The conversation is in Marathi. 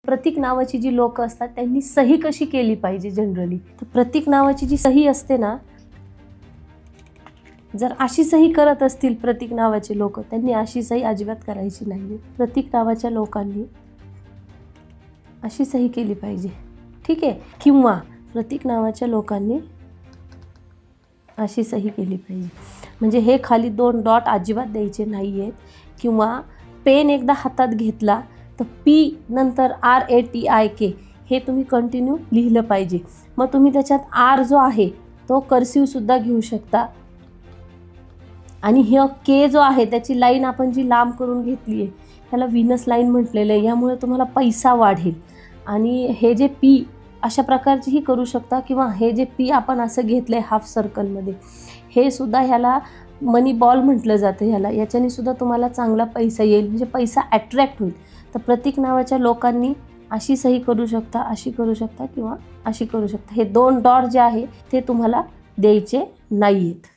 प्रतीक नावाची जी लोक असतात त्यांनी सही कशी केली पाहिजे जनरली, तर प्रतीक नावाची जी सही असते ना, जर अशी सही करत असतील प्रतीक नावाचे लोक, त्यांनी अशी सही अजिबात करायची नाही. प्रतीक नावाच्या लोकांनी अशी सही केली पाहिजे, ठीक आहे. किंवा प्रतीक नावाच्या लोकांनी अशी सही केली पाहिजे. म्हणजे हे खाली 2 डॉट अजिबात द्यायचे नाही आहेत. किंवा पेन एकदा हातात घेतला तर पी नंतर RATIK हे तुम्ही कंटिन्यू लिहिलं पाहिजे. मग तुम्ही त्याच्यात आर जो आहे तो कर्सिवसुद्धा घेऊ शकता. आणि हे के जो आहे त्याची लाईन आपण जी लांब करून घेतली आहे त्याला व्हीनस लाईन म्हटलेलं आहे. यामुळे तुम्हाला पैसा वाढेल. आणि हे जे पी अशा प्रकारचीही करू शकता. किंवा हे जे पी आपण असं घेतलं आहे हाफ सर्कलमध्ये, हे सुद्धा ह्याला मनी बॉल म्हटलं जातं. याच्याने सुद्धा तुम्हाला चांगला पैसा येईल, म्हणजे पैसा अट्रॅक्ट होईल. तर प्रतीक नावाच्या लोकांनी अशी सही करू शकता, अशी करू शकता किंवा अशी करू शकता. हे 2 डॉट जे आहे ते तुम्हाला द्यायचे नाही आहेत.